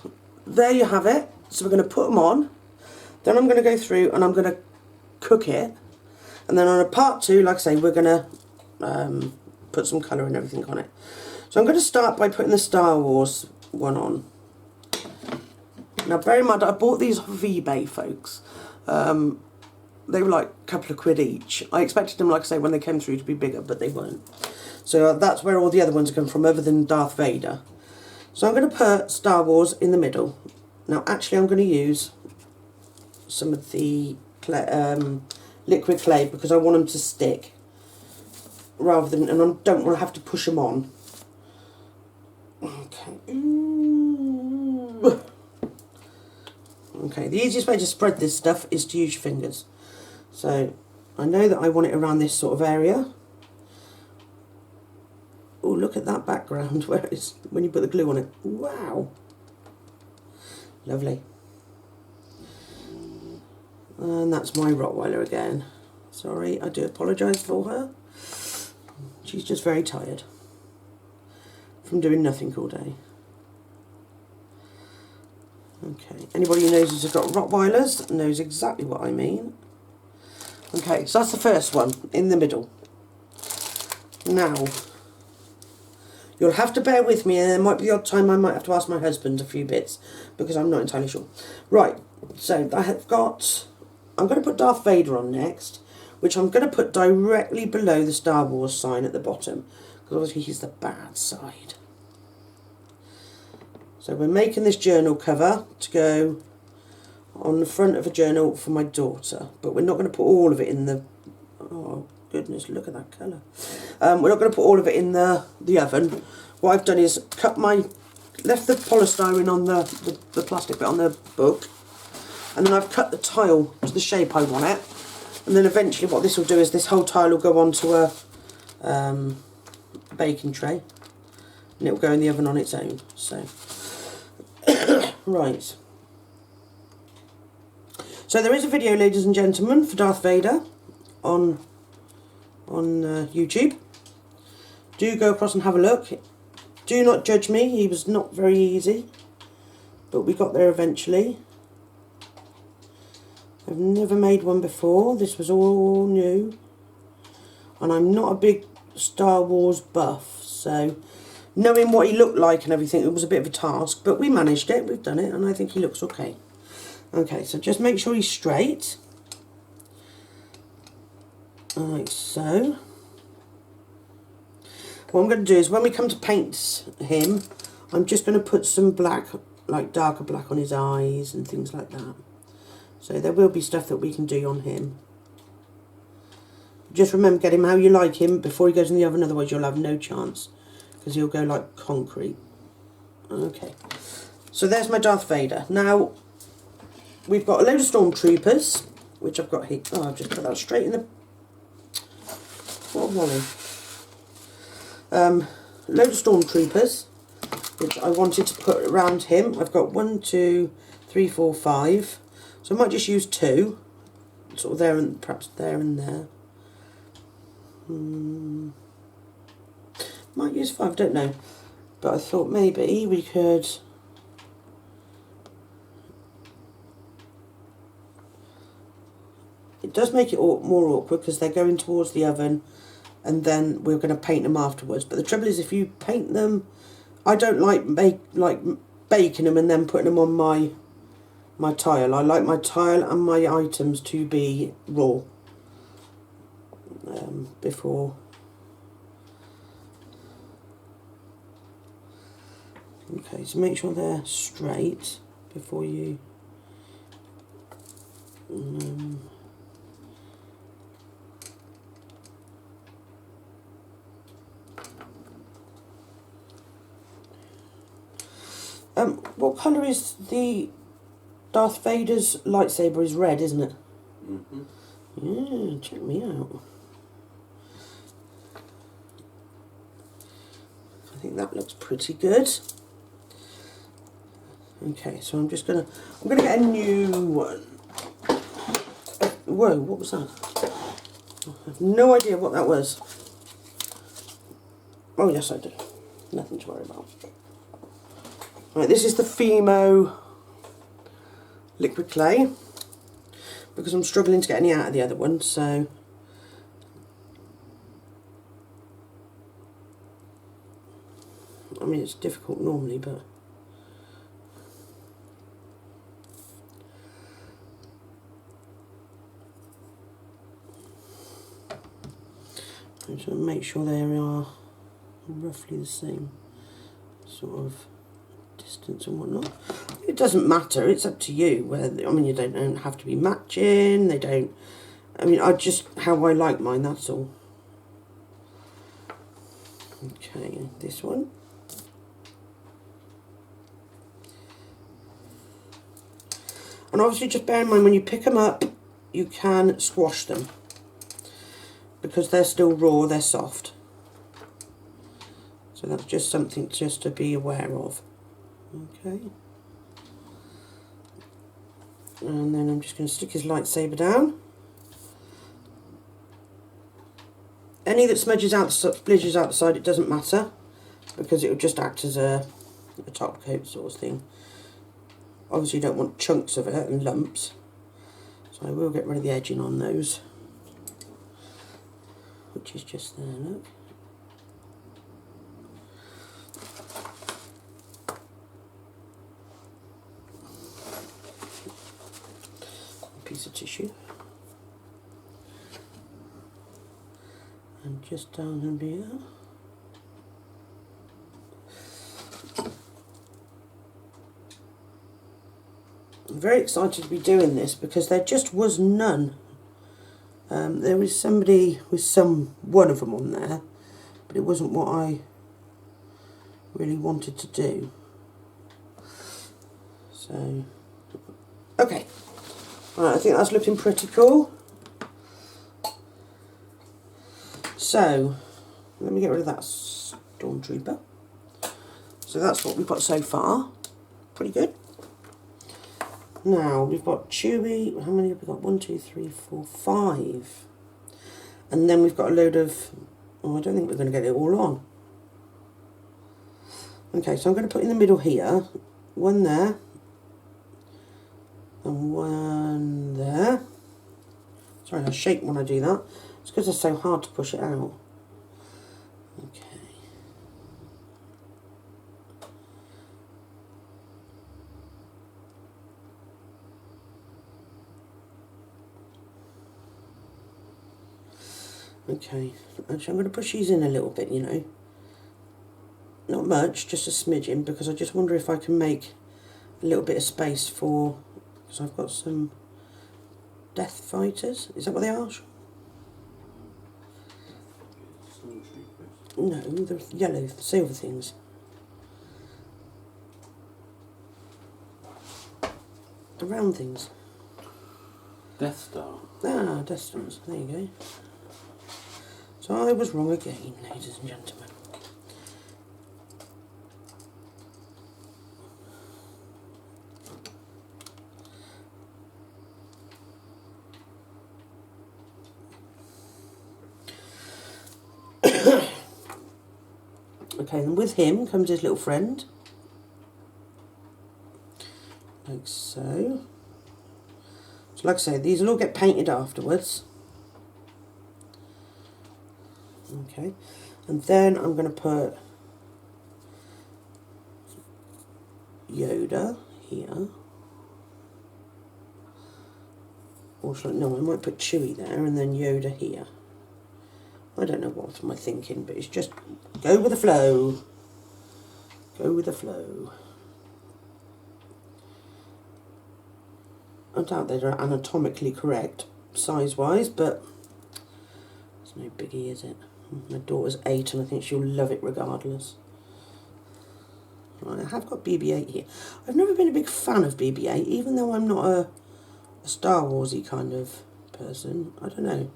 there you have it. So we're going to put them on. Then I'm going to go through and I'm going to cook it. And then on a part 2, like I say, we're going to put some colour and everything on it. So I'm going to start by putting the Star Wars one on. Now bear in mind, I bought these off of eBay, folks. They were like a couple of quid each. I expected them, like I say, when they came through to be bigger, but they weren't. So that's where all the other ones come from, other than Darth Vader. So I'm going to put Star Wars in the middle. Now actually I'm going to use some of the liquid clay because I want them to stick, rather than, and I don't want to have to push them on. Okay. Okay, the easiest way to spread this stuff is to use your fingers. So I know that I want it around this sort of area. Oh, look at that background where it's when you put the glue on it. Wow. Lovely. And that's my Rottweiler again. Sorry, I do apologise for her. She's just very tired from doing nothing all day. Okay, anybody who knows who's got Rottweilers knows exactly what I mean. Okay, so that's the first one in the middle. Now, You'll have to bear with me, and there might be the odd time I might have to ask my husband a few bits, because I'm not entirely sure. Right, so I'm going to put Darth Vader on next, which I'm going to put directly below the Star Wars sign at the bottom, because obviously he's the bad side. So we're making this journal cover to go on the front of a journal for my daughter, but we're not going to put all of it in the... Oh goodness, look at that colour. We're not going to put all of it in the oven. What I've done is left the polystyrene on the plastic bit on the book, and then I've cut the tile to the shape I want it, and then eventually what this will do is this whole tile will go onto a baking tray, and it will go in the oven on its own. So right, so there is a video, ladies and gentlemen, for Darth Vader on YouTube. Do go across and have a look. Do not judge me, he was not very easy, but we got there eventually. I've never made one before, this was all new, and I'm not a big Star Wars buff, so knowing what he looked like and everything, it was a bit of a task, but we managed it, we've done it, and I think he looks okay. Okay, so just make sure he's straight, like so. What I'm going to do is, when we come to paint him, I'm just going to put some black, like darker black on his eyes and things like that. So there will be stuff that we can do on him. Just remember, get him how you like him before he goes in the oven, otherwise you'll have no chance, because he'll go like concrete. Okay, so there's my Darth Vader. Now, we've got a load of stormtroopers, which I've got here. Oh, I've just put that straight in the... What a wally. Load of stormtroopers, which I wanted to put around him. I've got 1, 2, 3, 4, 5. So I might just use 2, sort of there and perhaps there and there. Might use 5, don't know. But I thought maybe we could... It does make it more awkward because they're going towards the oven, and then we're going to paint them afterwards. But the trouble is, if you paint them, I don't like baking them and then putting them on my tile. I like my tile and my items to be raw before. Okay, so make sure they're straight before you... what colour is the Darth Vader's lightsaber? Is red, isn't it? Mm-hmm. Yeah, check me out. I think that looks pretty good. Okay, so I'm gonna get a new one. Whoa, what was that? I have no idea what that was. Oh yes, I do. Nothing to worry about. Right, this is the Fimo liquid clay, because I'm struggling to get any out of the other one, so I mean it's difficult normally, but I'm just going to make sure they are roughly the same sort of distance and whatnot. It doesn't matter, it's up to you. I mean, you don't have to be matching, they don't... I mean, I just... how I like mine, that's all. Okay, this one. And obviously just bear in mind, when you pick them up, you can squash them, because they're still raw, they're soft. So that's just something just to be aware of. Okay. And then I'm just going to stick his lightsaber down. Any that smudges out, splidges out the side, it doesn't matter, because it will just act as a top coat sort of thing. Obviously you don't want chunks of it and lumps, so I will get rid of the edging on those, which is just there, look. piece of tissue. And just down here. I'm very excited to be doing this because there just was none. There was somebody with one of them on there, but it wasn't what I really wanted to do. So, okay. Right, I think that's looking pretty cool. So, let me get rid of that Stormtrooper. So that's what we've got so far. Pretty good. Now, we've got Chewy. How many have we got? 1, 2, 3, 4, 5. And then we've got a load of... Oh, I don't think we're going to get it all on. Okay, so I'm going to put in the middle here. One there. And one there. Sorry, I shake when I do that. It's because it's so hard to push it out. Okay. Okay, actually I'm going to push these in a little bit, you know. Not much, just a smidgen, because I just wonder if I can make a little bit of space for... Because I've got some Death Fighters. Is that what they are? No, the yellow, the silver things. The round things. Death Star. Ah, Death Stars, there you go. So I was wrong again, ladies and gentlemen. Okay, and with him comes his little friend. Like so. So like I say, these will all get painted afterwards. Okay, and then I'm going to put Yoda here. Or should I, no, I might put Chewie there and then Yoda here. I don't know what am I thinking, but it's just go with the flow. Go with the flow. I doubt they're anatomically correct size-wise, but it's no biggie, is it? My daughter's 8 and I think she'll love it regardless. Right, I have got BB-8 here. I've never been a big fan of BB-8, even though I'm not a Star Warsy kind of person. I don't know.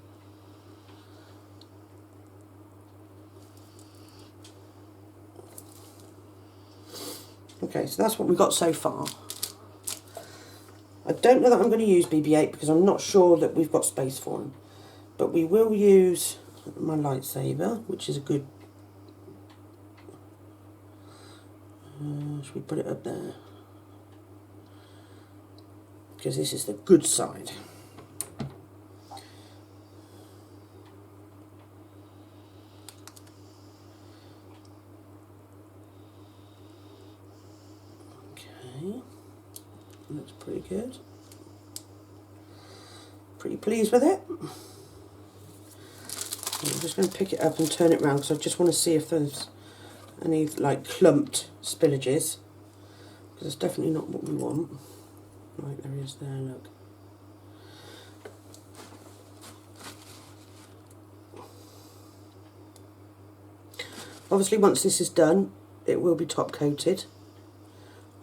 Okay, so that's what we've got so far. I don't know that I'm going to use BB-8 because I'm not sure that we've got space for him. But we will use my lightsaber, which is a good... should we put it up there? Because this is the good side. Okay, looks pretty good. Pretty pleased with it. I'm just going to pick it up and turn it around because I just want to see if there's any like clumped spillages, because it's definitely not what we want. Right, there he is there, look. Obviously once this is done it will be top coated,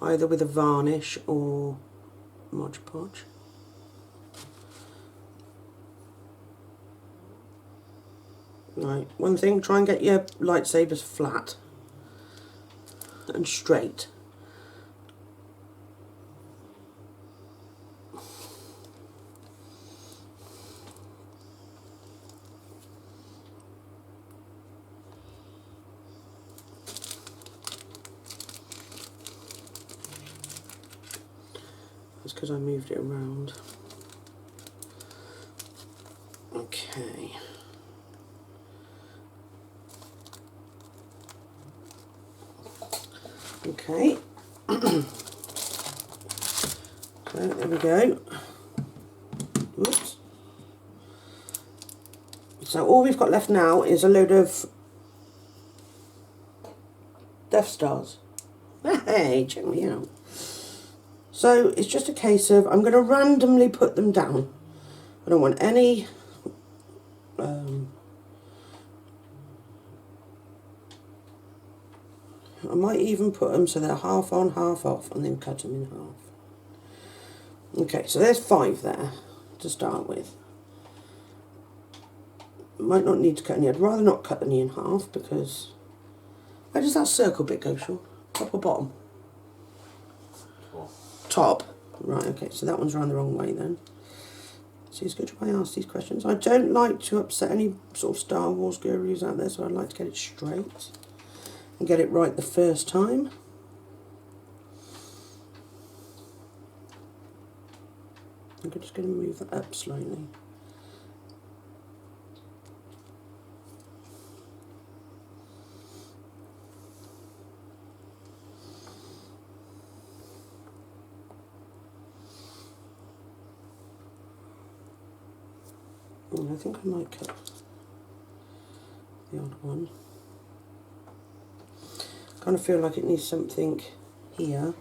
either with a varnish or Mod Podge. Right, one thing, try and get your lightsabers flat and straight. That's because I moved it around. Okay. Okay, so there we go. Whoops. So all we've got left now is a load of Death Stars. Hey, check me out. So it's just a case of, I'm going to randomly put them down. I don't want any I might even put them so they're half on, half off, and then cut them in half. Okay, so there's 5 there to start with. Might not need to cut any. I'd rather not cut any in half because... Where does that circle bit go, Sean? Top or bottom? Top. Right, okay, so that one's around the wrong way then. So it's good if I ask these questions. I don't like to upset any sort of Star Wars gurus out there, so I'd like to get it straight and get it right the first time. I'm just going to move that up slightly. I think I might cut the odd one. Kind of feel like it needs something here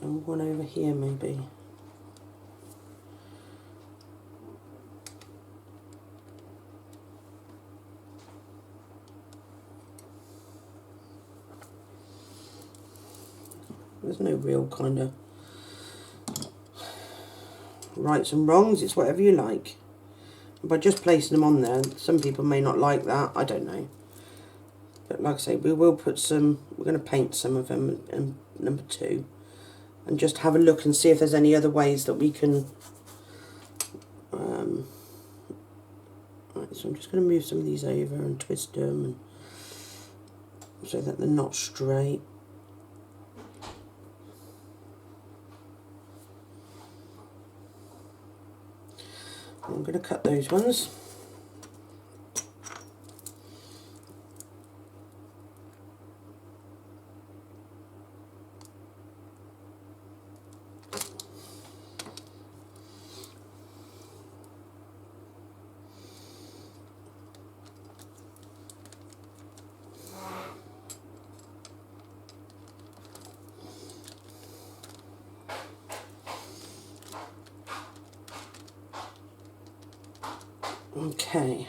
and one over here maybe. There's no real kind of rights and wrongs, it's whatever you like. By just placing them on there, some people may not like that, I don't know. But like I say, we will put some, we're going to paint some of them in number 2 and just have a look and see if there's any other ways that we can right, so I'm just going to move some of these over and twist them and so that they're not straight. I'm going to cut those ones. Okay.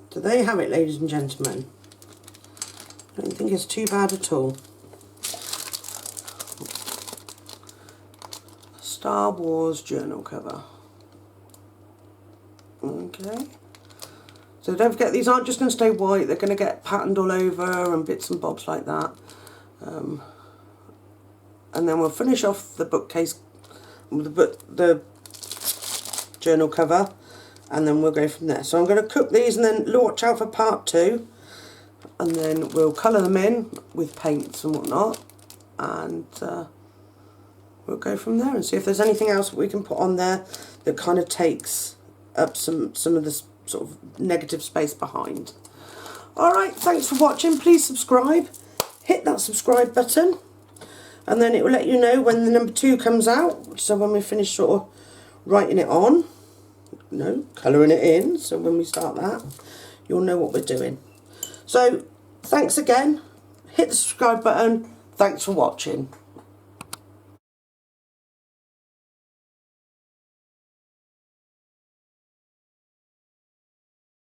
So there you have it, ladies and gentlemen. I don't think it's too bad at all. Star Wars journal cover. Okay. So don't forget, these aren't just going to stay white, they're going to get patterned all over and bits and bobs like that. And then we'll finish off the bookcase with the journal cover, and then we'll go from there. So I'm going to cook these and then watch out for part 2, and then we'll colour them in with paints and whatnot, and we'll go from there and see if there's anything else that we can put on there that kind of takes up some of the sort of negative space behind. Alright, thanks for watching. Please subscribe, hit that subscribe button, and then it will let you know when the number 2 comes out, so when we finish sort of writing it on, no, colouring it in, so when we start that, you'll know what we're doing. So, thanks again, hit the subscribe button, thanks for watching.